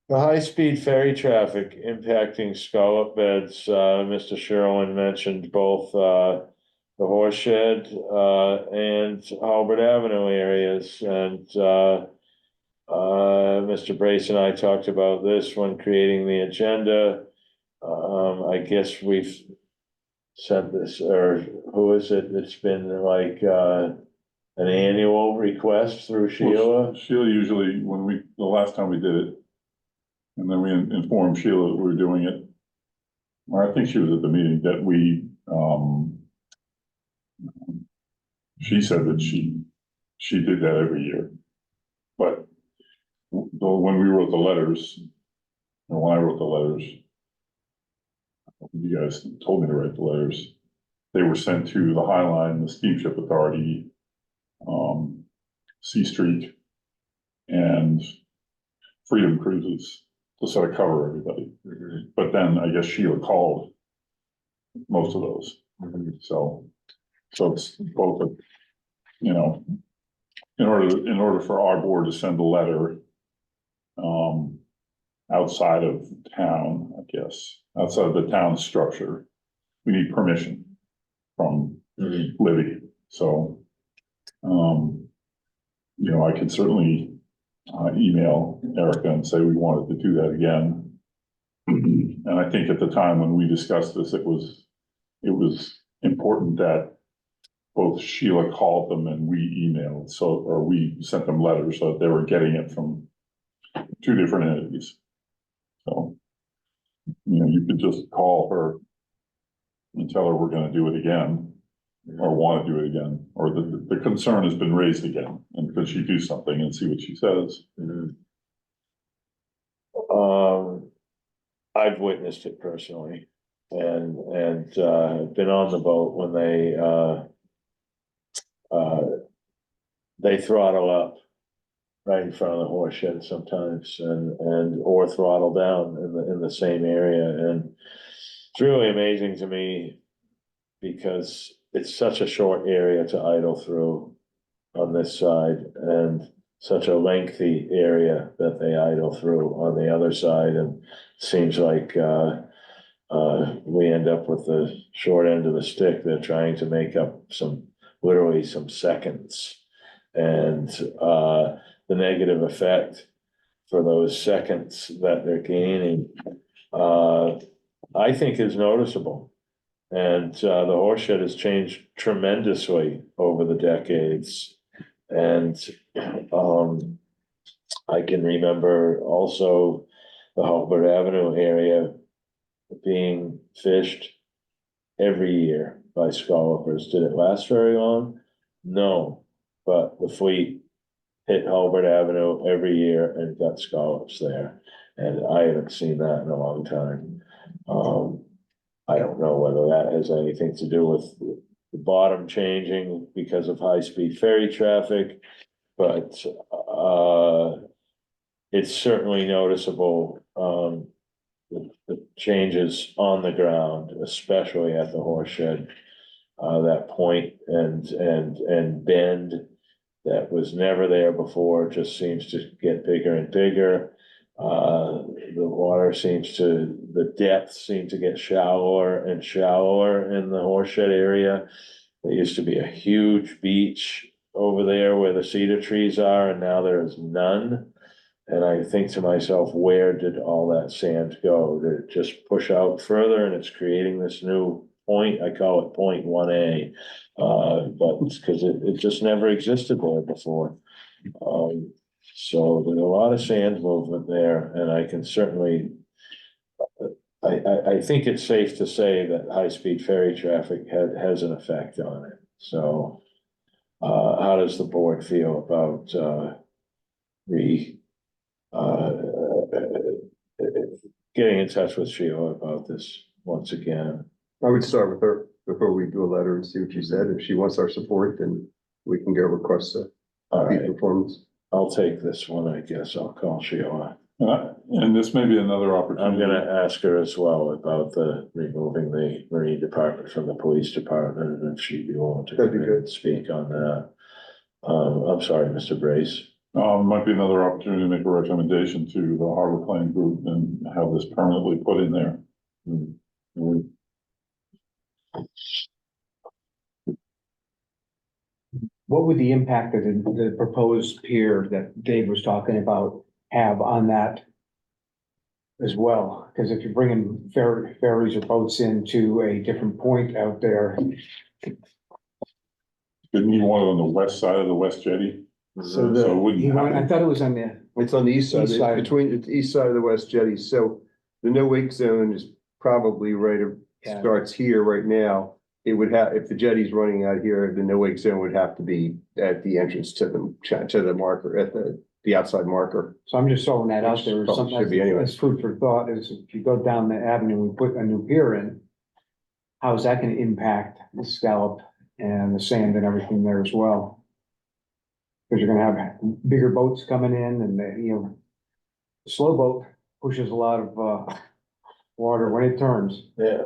The high-speed ferry traffic impacting scallop beds, Mr. Sherlin mentioned both, the Horse Shed, and Albert Avenue areas, and, Mr. Brace and I talked about this when creating the agenda. I guess we've sent this, or who is it? It's been like, an annual request through Sheila. Sheila usually, the last time we did it, and then we informed Sheila that we were doing it. Or I think she was at the meeting that she said that she did that every year. But when we wrote the letters, or when I wrote the letters, you guys told me to write the letters. They were sent to the High Line, the Steamship Authority, C Street, and Freedom Cruises to sort of cover everybody. But then I guess Sheila called most of those. So it's both, in order for our board to send a letter outside of town, I guess, outside of the town structure, we need permission from Libby. So, I could certainly email Erica and say we wanted to do that again. And I think at the time when we discussed this, it was important that both Sheila called them and we emailed, or we sent them letters, so they were getting it from two different entities. So, you could just call her and tell her we're gonna do it again, or wanna do it again, or the concern has been raised again, and could she do something and see what she says? I've witnessed it personally and, been on the boat when they throttle up right in front of the horse shed sometimes or throttle down in the same area. And it's really amazing to me because it's such a short area to idle through on this side and such a lengthy area that they idle through on the other side. And it seems like, we end up with the short end of the stick. They're trying to make up literally some seconds. And, the negative effect for those seconds that they're gaining, I think is noticeable. And, the horse shed has changed tremendously over the decades. And, I can remember also the Halbert Avenue area being fished every year by scallopers. Did it last very long? No, but the fleet hit Halbert Avenue every year and got scallops there. And I haven't seen that in a long time. I don't know whether that has anything to do with the bottom changing because of high-speed ferry traffic, but, it's certainly noticeable, the changes on the ground, especially at the horse shed. That point and bend that was never there before just seems to get bigger and bigger. The depth seems to get shallower and shallower in the horse shed area. There used to be a huge beach over there where the cedar trees are, and now there is none. And I think to myself, where did all that sand go? Did it just push out further and it's creating this new point? I call it point 1A. But it's because it just never existed there before. So there's a lot of sand movement there, and I can certainly, I think it's safe to say that high-speed ferry traffic has an effect on it. So, how does the board feel about, getting in touch with Sheila about this once again? I would start with her before we do a letter and see what she said. If she wants our support, then we can go request a All fee right, performance. I'll take this one, I guess. I'll call Sheila. And this may be another I'm opportunity. gonna ask her as well about removing the Marine Department from the Police Department, and if she'd be willing to That'd be come in and good. speak on that. I'm sorry, Mr. Brace. Might be another opportunity to make a recommendation to the Harbor Plan Group and have this permanently put in there. Mm. What would the impact of the proposed pier that Dave was talking about have on that as well? Because if you're bringing ferries or boats into a different point out there, Didn't you want it on the west side of the West Jetty? So So it wouldn't I happen. thought it was on the, It's on the east side, East side. it's the east side of the west jetty, so the no wake zone is probably Yeah. starts here right now. It would have, if the jetty's running out here, the no wake zone would have to be at the entrance to the marker, at the outside marker. so I'm just throwing that out Which there. probably Something should be anyway. that's food for thought is if you go down the avenue, we put a new pier in. How's that gonna impact the scallop and the sand and everything there as well? Cause you're gonna have bigger boats coming in and the slow boat pushes a lot of, water when it turns. Yeah,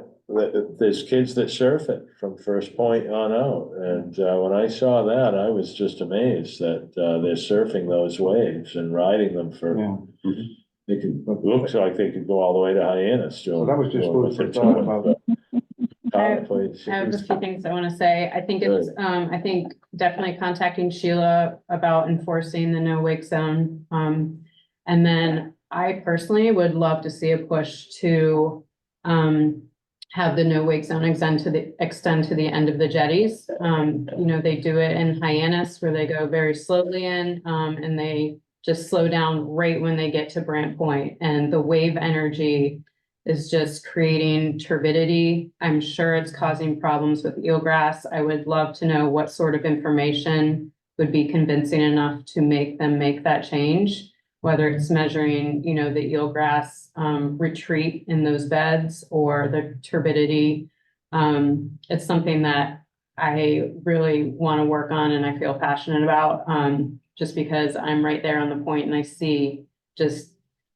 there's kids that surf it from First Point on out, and when I saw that, I was just amazed that they're surfing those waves and riding them for. Yeah. They could, it looks like they could go all the way to Hyannis still. So that was just doing food what for they're thought doing, about- but I contemplate- I have a few things I want to say. I think it's, I think definitely contacting Sheila about enforcing the no wake zone. And then I personally would love to see a push to have the no wake zone extend to the end of the jetties. They do it in Hyannis where they go very slowly in, and they just slow down right when they get to Brant Point. And the wave energy is just creating turbidity. I'm sure it's causing problems with eelgrass. I would love to know what sort of information would be convincing enough to make them make that change, whether it's measuring, the eelgrass retreat in those beds or the turbidity. It's something that I really want to work on and I feel passionate about, just because I'm right there on the point and I see just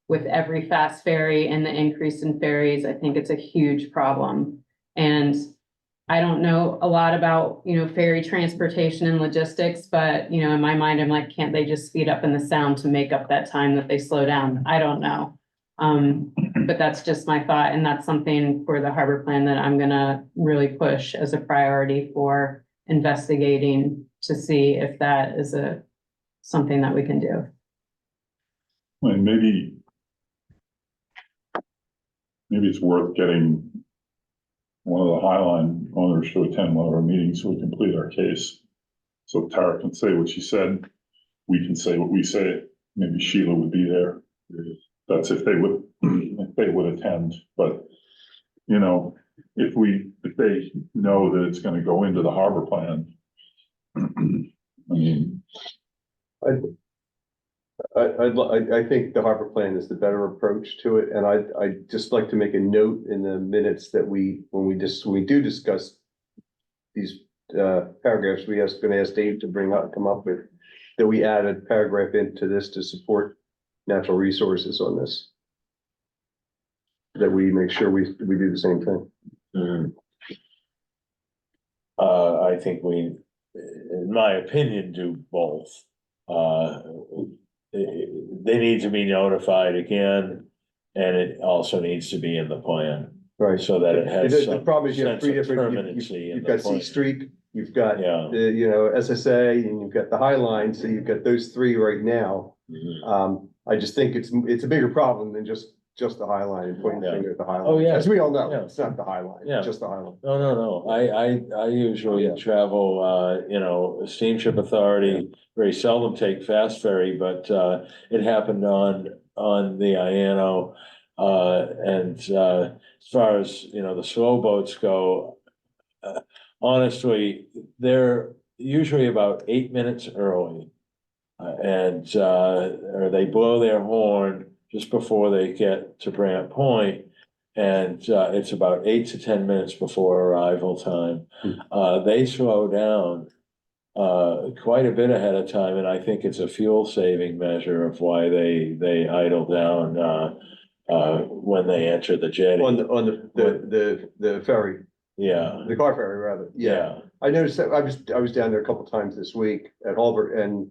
with every fast ferry and the increase in ferries, I think it's a huge problem. And I don't know a lot about, ferry transportation and logistics, but, in my mind, I'm like, can't they just speed up in the sound to make up that time that they slow down? I don't know. But that's just my thought. And that's something for the harbor plan that I'm gonna really push as a priority for investigating to see if that is something that we can do. And maybe it's worth getting one of the Highline owners to attend one of our meetings so we can plead our case. So Tara can say what she said, we can say what we say, maybe Sheila would be there. That's if they would attend, but, if they know that it's gonna go into the harbor plan. I mean, I think the harbor plan is the better approach to it, and I'd just like to make a note in the minutes that when we do discuss these paragraphs, gonna ask Dave to come up with, that we add a paragraph into this to support natural resources on this. That we make sure we do the same thing. I think we, in my opinion, do both. They need to be notified again, and it also needs to be in the plan. Right. So that it has The some problem is you have sense three of different, permanency in you've the got C plan. Street, you've got, Yeah. SSA, and you've got the High Line, so you've got those three right now. Mhm. I just think it's a bigger problem than just the High Line and pointing the Yeah. finger at the High Line. Oh, yeah. As we all know, Yeah. it's not the High Line, Yeah. it's just the High Line. No. I usually Yeah. travel, Steamship Authority, very seldom take fast ferry, but, it happened on the Iano. As far as, the slow boats go, honestly, they're usually about 8 minutes early. Or they blow their horn just before they get to Brant Point. And it's about 8 to 10 minutes before arrival time. They slow down quite a bit ahead of time, and I think it's a fuel saving measure of why they idle down when they enter the jetty. On the ferry, Yeah, the car ferry rather, yeah. I noticed that, I was down there a couple times this week at Halbert, and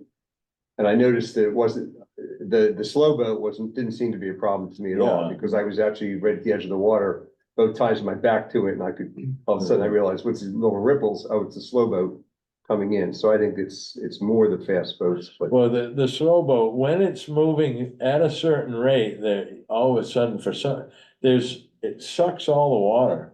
I noticed that it wasn't, the slow boat didn't seem to be a problem to me at all, Yeah. because I was actually right at the edge of the water, both times with my back to it, and all of a sudden I realized, what's these little ripples? Oh, it's a slow boat coming in, so I think it's more the fast boats, but. well, the slow boat, when it's moving at a certain rate, that all of a sudden it sucks all the water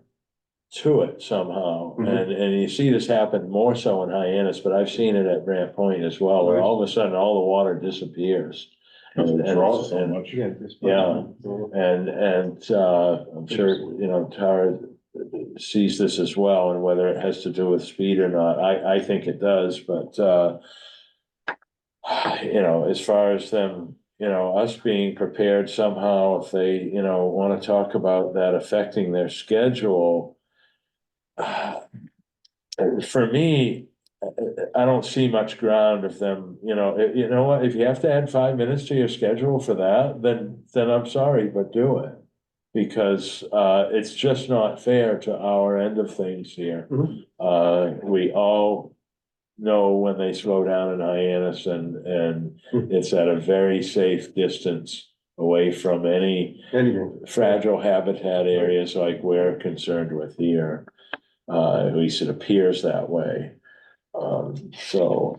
to it somehow. Mhm. And you see this happen more so in Hyannis, but I've seen it at Brant Point as well, where all of a sudden all the water disappears. because it draws so and- much. Yeah. And I'm sure, Tara sees this as well, and whether it has to do with speed or not, I think it does, but as far as them, us being prepared somehow, if they, wanna talk about that affecting their schedule. For me, I don't see much ground of them, you know what, if you have to add 5 minutes to your schedule for that, then I'm sorry, but do it. Because it's just not fair to our end of things here. We all know when they slow down in Hyannis, and it's at a very safe distance away from any Anything. fragile habitat areas like we're concerned with here. At least it appears that way. So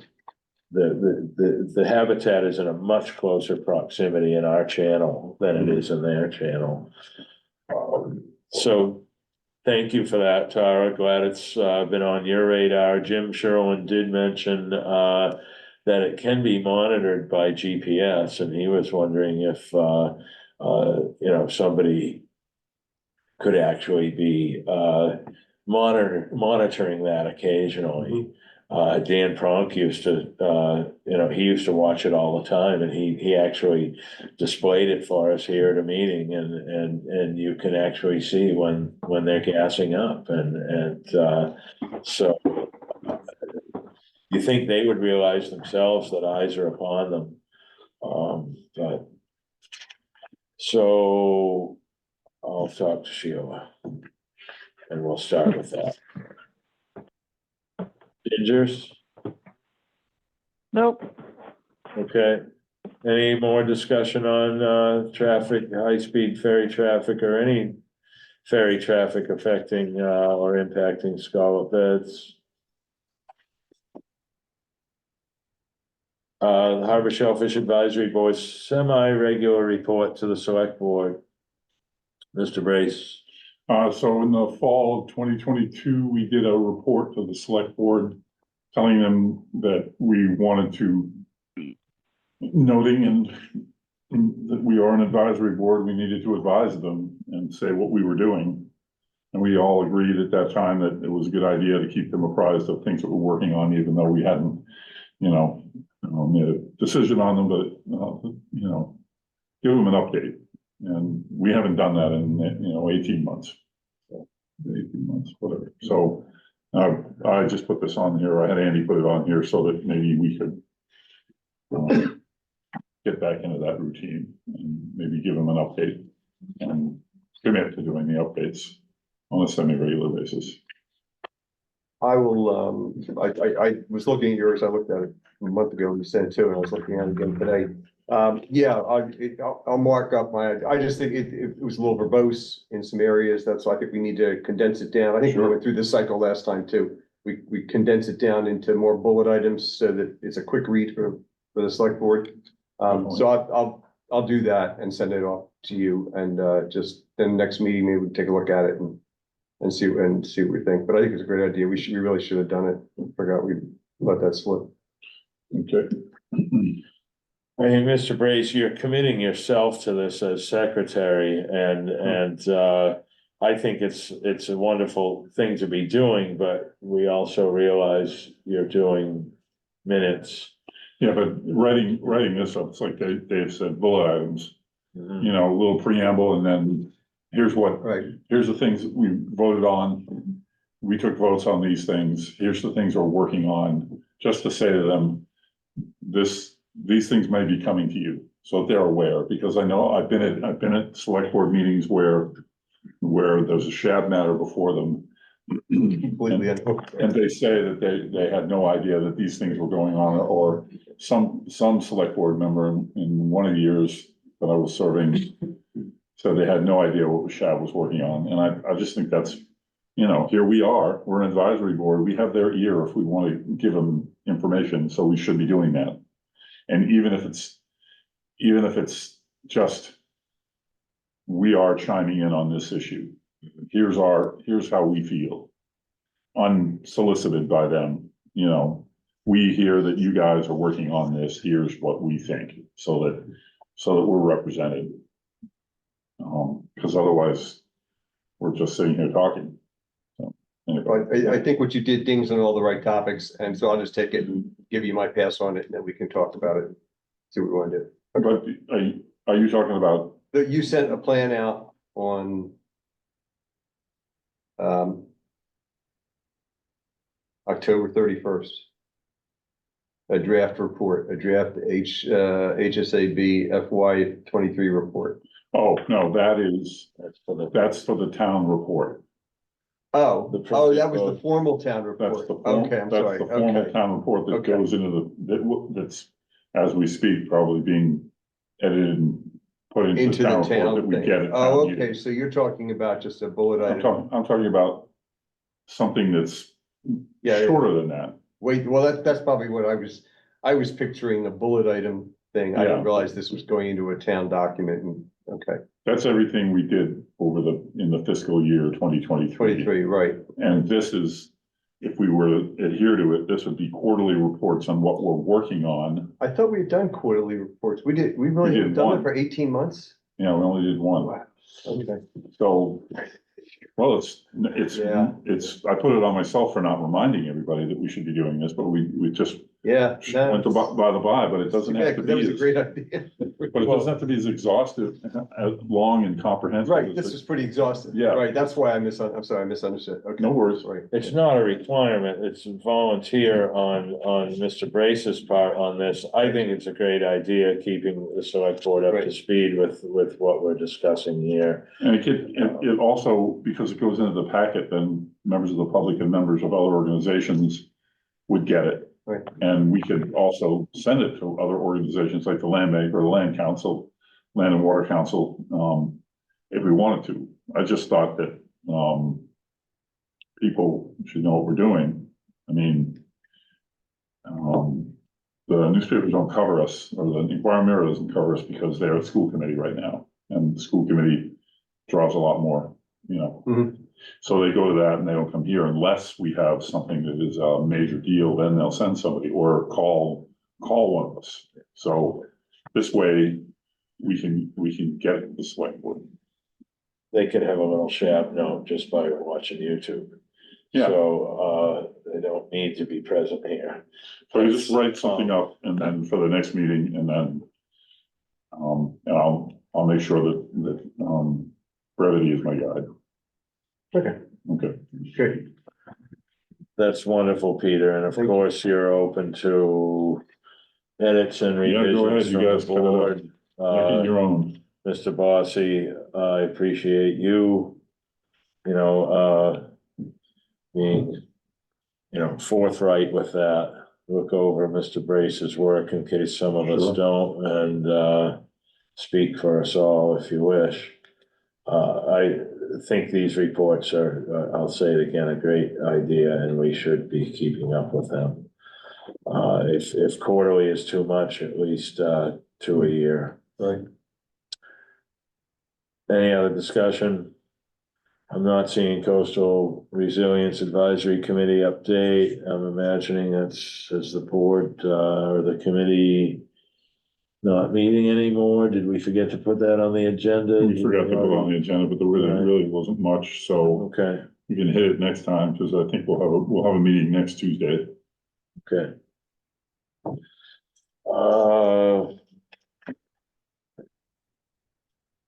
the habitat is in a much closer proximity in our channel than it is in their channel. So Thank you for that, Tara. Glad it's been on your radar. Jim Sherwin did mention that it can be monitored by GPS, and he was wondering if somebody could actually be monitoring that occasionally. Dan Pronk used to, he used to watch it all the time, and he actually displayed it for us here at a meeting, and you can actually see when they're gassing up, and so you think they would realize themselves that eyes are upon them. But so I'll talk to Sheila, and we'll start with that. Gingers? Nope. Okay. Any more discussion on traffic, high-speed ferry traffic, or any ferry traffic affecting or impacting Scarlet Beds? The Harbor Shellfish Advisory Board's semi-regular report to the Select Board. Mr. Brace. So in the fall of 2022, we did a report to the select board telling them that we wanted to, noting and that we are an advisory board, we needed to advise them and say what we were doing. And we all agreed at that time that it was a good idea to keep them apprised of things that we're working on, even though we hadn't, made a decision on them, but, give them an update. And we haven't done that in, 18 months. So 18 months, whatever. So I just put this on here. I had Andy put it on here so that maybe we could get back into that routine and maybe give them an update and commit to doing the updates on a semi-regular basis. I will, I was looking at yours, I looked at it a month ago, you sent it too, and I was looking at it again today. I'll mark up I just think it was a little verbose in some areas, that's why I think we need to condense it down. I think we went through this cycle last time too. We condense it down into more bullet items so that it's a quick read for the select board. So I'll do that and send it off to you, and just then next meeting, maybe we take a look at it and see what we think. But I think it's a great idea. We really should have done it. Forgot we let that slip. Okay. I mean, Mr. Brace, you're committing yourself to this as secretary, and I think it's a wonderful thing to be doing, but we also realize you're doing minutes. Yeah, but writing this up, it's like Dave said, bullet items, a little preamble, and then here's the things that we voted on. We took votes on these things. Here's the things we're working on, just to say to them, these things may be coming to you, so that they're aware, because I know I've been at select board meetings where there's a shab matter before them. Completely. And they say that they had no idea that these things were going on, or some select board member in one of the years that I was serving said they had no idea what Shab was working on. And I just think that's, here we are, we're an advisory board, we have their ear if we want to give them information, so we should be doing that. And even if it's just, we are chiming in on this issue. Here's how we feel, unsolicited by them, we hear that you guys are working on this, here's what we think, so that we're represented. Because otherwise, we're just sitting here talking. So, anyway. I think what you did, dings on all the right topics, and so I'll just take it and give you my pass on it, and then we can talk about it, see what we want to do. But are you talking about? You sent a plan out on October 31st. A draft report, a draft HSAB FY 23 report. Oh, no, that's for the town report. Oh, that was the formal town report. Okay, I'm sorry. That's the formal town report that goes into that's, as we speak, probably being edited and put into the town report that we get at town meeting. Okay, so you're talking about just a bullet item. I'm talking about something that's shorter than that. Wait, well, that's probably what I was picturing, a bullet item thing. I didn't realize this was going into a town document, and Okay, That's everything we did in the fiscal year 2023. 23, right. And this is, if we were to adhere to it, this would be quarterly reports on what we're working on. I thought we had done quarterly reports. We really We did haven't done one. it for 18 months? You know, we only did one. Okay. So, well, Yeah. I put it on myself for not reminding everybody that we should be doing this, but we just Yeah. no, went by the by, but it doesn't yeah, have to 'cause that was a be, great idea. but it doesn't have to be as exhaustive, as long and comprehensive. Right, as this it- is pretty exhaustive. Yeah. Right, that's why I'm sorry, I misunderstood. Okay. No worries. Right. It's not a requirement, it's volunteer on Mr. Brace's part on this. I think it's a great idea, keeping the select board up to Right. speed with what we're discussing here. And it also, because it goes into the packet, then members of the public and members of other organizations would get it. Right. And we could also send it to other organizations like the Land Bank or the Land Council, Land and Water Council, if we wanted to. I just thought that, people should know what we're doing. I mean, the newspapers don't cover us, or the Inquirer Mirror doesn't cover us because they're a school committee right now. And the school committee draws a lot more, you know. Mhm. So they go to that and they don't come here unless we have something that is a major deal, then they'll send somebody or call one of us. So this way, we can get it this way. They could have a little shout note just by watching YouTube. Yeah. So, they don't need to be present here. So you just write something up and then for the next meeting and then, and I'll make sure that brevity is my guide. Okay, Okay. great. That's wonderful, Peter, and of Thank you. course, you're open to edits and Yeah, go ahead, revisions you from the guys cut it up. board. Make it your own. Mr. Bossy, I appreciate you, being, forthright with that. Look over Mr. Brace's work in case some of us Sure. don't, and, speak for us all if you wish. I think these reports are, I'll say it again, a great idea, and we should be keeping up with them. If quarterly is too much, at least, 2 a year. Right. Any other discussion? I'm not seeing Coastal Resilience Advisory Committee update. I'm imagining it's the board, or the committee not meeting anymore. Did we forget to put that on the agenda? We forgot to put it on the agenda, but there really wasn't much, so Okay, we can hit it next time, because I think we'll have a meeting next Tuesday. okay.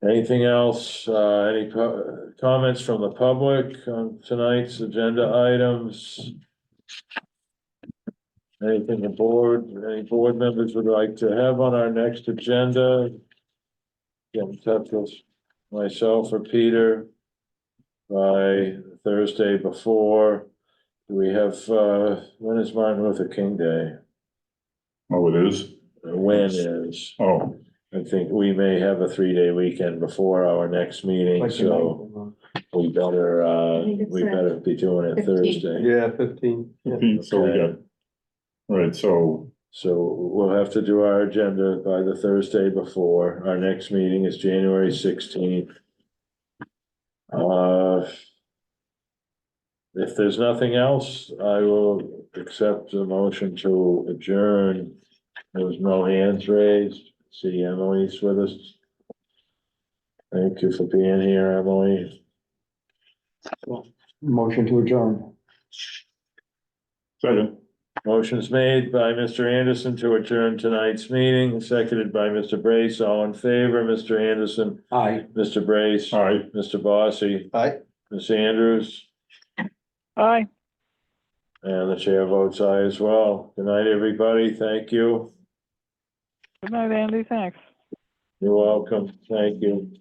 Anything else, any comments from the public on tonight's agenda items? Anything any board members would like to have on our next agenda? Get in touch with myself or Peter by Thursday before. Do we have, when is Martin Luther King Day? Oh, it is? When is? Oh, I think we may have a 3-day weekend before our next meeting, Like so tonight. we better, I think it's, we better be doing it 15. Thursday. Yeah, 15. Yeah. 15th, so we got, right, so, So we'll have to do our agenda by the Thursday before. Our next meeting is January 16th. If there's nothing else, I will accept the motion to adjourn. There was no hands raised. See Emily's with us. Thank you for being here, Emily. Motion to adjourn. second, Motion's made by Mr. Anderson to adjourn tonight's meeting, seconded by Mr. Brace. All in favor, Mr. Anderson, Aye. Mr. Brace, all right, Mr. Bossy, Aye. Ms. Andrews, Aye. and the chair votes aye as well. Good night, everybody. Thank you. Good night, Andy. Thanks. You're welcome. Thank you.